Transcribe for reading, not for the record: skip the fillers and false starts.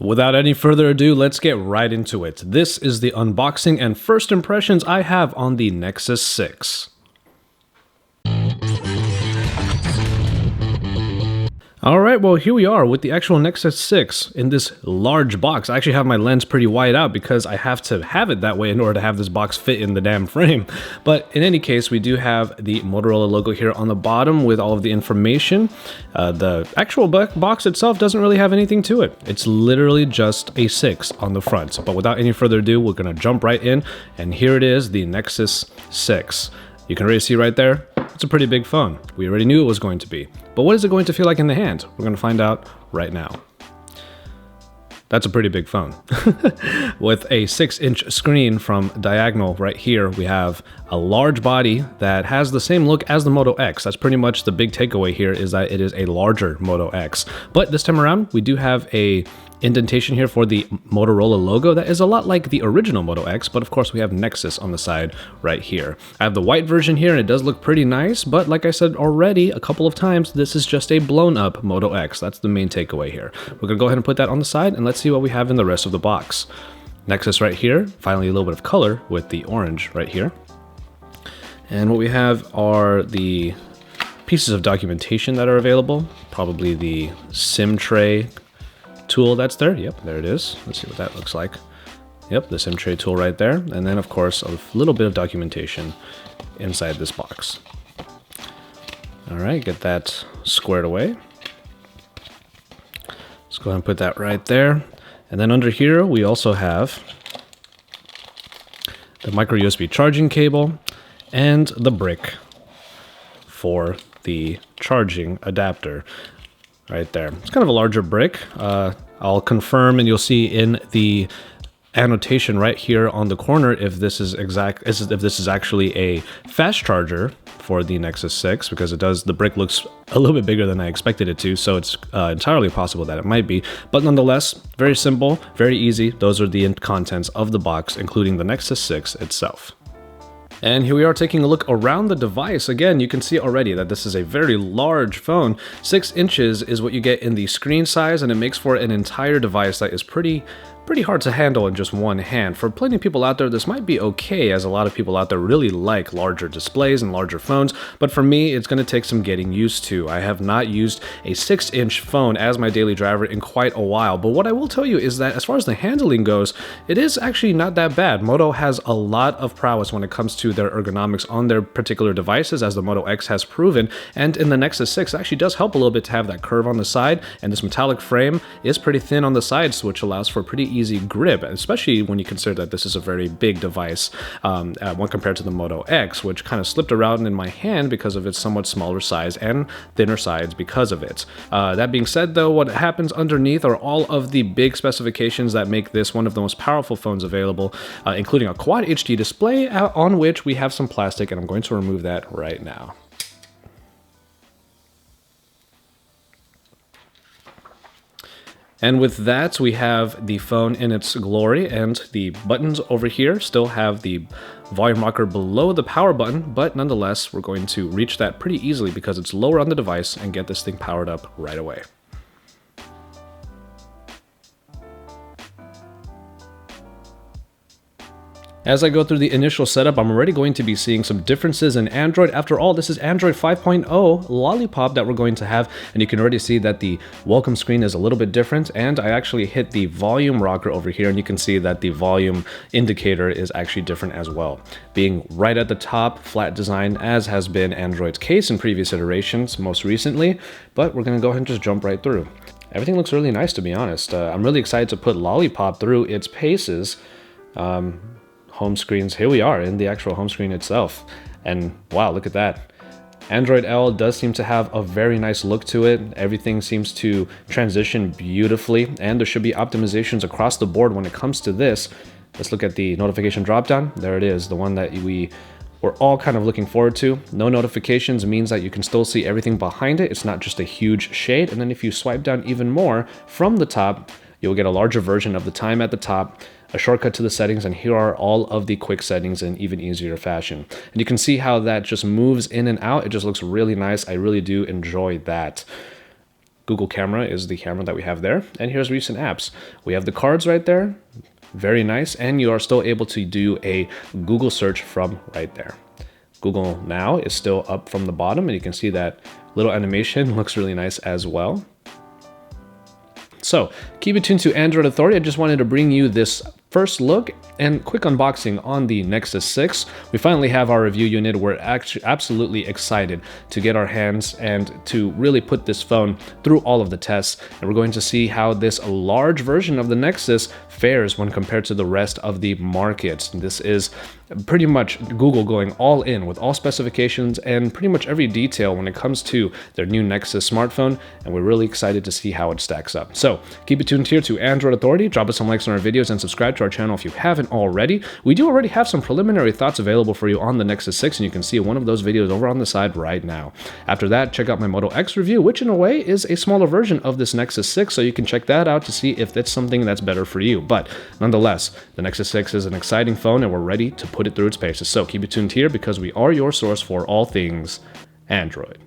Without any further ado, let's get right into it. This is the unboxing and first impressions I have on the Nexus 6. Alright, well here we are with the actual Nexus 6 in this large box. I actually have my lens pretty wide out because I have to have it that way in order to have this box fit in the damn frame. But in any case, we do have the Motorola logo here on the bottom with all of the information. The actual box itself doesn't really have anything to it. It's literally just a 6 on the front. But without any further ado, we're going to jump right in, and here it is, the Nexus 6. You can already see right there, it's a pretty big phone. We already knew it was going to be. But what is it going to feel like in the hand? We're going to find out right now. That's a pretty big phone. With a 6-inch screen from diagonal right here, we have a large body that has the same look as the Moto X. That's pretty much the big takeaway here, is that it is a larger Moto X. But this time around, we do have a indentation here for the Motorola logo that is a lot like the original Moto X, but of course we have Nexus on the side right here. I have the white version here and it does look pretty nice, but like I said already a couple of times, this is just a blown up Moto X. That's the main takeaway here. We're gonna go ahead and put that on the side and let's see what we have in the rest of the box. Nexus right here, finally a little bit of color with the orange right here. And what we have are the pieces of documentation that are available, probably the SIM tray tool that's there. Yep, there it is. Let's see what that looks like. Yep, the SIM tray tool right there. And then of course, a little bit of documentation inside this box. All right, get that squared away. Let's go ahead and put that right there. And then under here, we also have the micro USB charging cable and the brick for the charging adapter. Right there. It's kind of a larger brick. I'll confirm, and you'll see in the annotation right here on the corner if this is actually a fast charger for the Nexus 6, because the brick looks a little bit bigger than I expected it to, so it's entirely possible that it might be. But nonetheless, very simple, very easy. Those are the contents of the box, including the Nexus 6 itself. And here we are taking a look around the device. Again, you can see already that this is a very large phone. 6 inches is what you get in the screen size, and it makes for an entire device that is pretty hard to handle in just one hand. For plenty of people out there, this might be okay, as a lot of people out there really like larger displays and larger phones, but for me, it's going to take some getting used to. I have not used a 6-inch phone as my daily driver in quite a while, but what I will tell you is that as far as the handling goes, it is actually not that bad. Moto has a lot of prowess when it comes to their ergonomics on their particular devices, as the Moto X has proven, and in the Nexus 6, it actually does help a little bit to have that curve on the side, and this metallic frame is pretty thin on the sides, which allows for pretty easy grip, especially when you consider that this is a very big device when compared to the Moto X, which kind of slipped around in my hand because of its somewhat smaller size and thinner sides because of it. That being said though, what happens underneath are all of the big specifications that make this one of the most powerful phones available, including a Quad HD display on which we have some plastic, and I'm going to remove that right now. And with that, we have the phone in its glory, and the buttons over here still have the volume rocker below the power button, but nonetheless, we're going to reach that pretty easily because it's lower on the device and get this thing powered up right away. As I go through the initial setup, I'm already going to be seeing some differences in Android. After all, this is Android 5.0 Lollipop that we're going to have, and you can already see that the welcome screen is a little bit different, and I actually hit the volume rocker over here, and you can see that the volume indicator is actually different as well. Being right at the top, flat design, as has been Android's case in previous iterations, most recently, but we're going to go ahead and just jump right through. Everything looks really nice, to be honest. I'm really excited to put Lollipop through its paces. Home screens, here we are in the actual home screen itself, and wow, look at that. Android L does seem to have a very nice look to it. Everything seems to transition beautifully, and there should be optimizations across the board when it comes to this. Let's look at the notification dropdown. There it is, the one that we're all kind of looking forward to. No notifications means that you can still see everything behind it. It's not just a huge shade. And then if you swipe down even more from the top, you'll get a larger version of the time at the top, a shortcut to the settings, and here are all of the quick settings in even easier fashion. And you can see how that just moves in and out. It just looks really nice. I really do enjoy that. Google camera is the camera that we have there. And here's recent apps. We have the cards right there. Very nice. And you are still able to do a Google search from right there. Google Now is still up from the bottom, and you can see that little animation looks really nice as well. So keep it tuned to Android Authority. I just wanted to bring you this first look and quick unboxing on the Nexus 6. We finally have our review unit. We're actually absolutely excited to get our hands and to really put this phone through all of the tests. And we're going to see how this large version of the Nexus fares when compared to the rest of the market. This is pretty much Google going all in with all specifications and pretty much every detail when it comes to their new Nexus smartphone, and we're really excited to see how it stacks up. So keep it tuned here to Android Authority. Drop us some likes on our videos and subscribe to our channel if you haven't already. We do already have some preliminary thoughts available for you on the Nexus 6, and you can see one of those videos over on the side right now. After that, check out my Moto X review, which in a way is a smaller version of this Nexus 6, so you can check that out to see if that's something that's better for you. But nonetheless, the Nexus 6 is an exciting phone, and we're ready to put it through its paces. So keep it tuned here because we are your source for all things Android.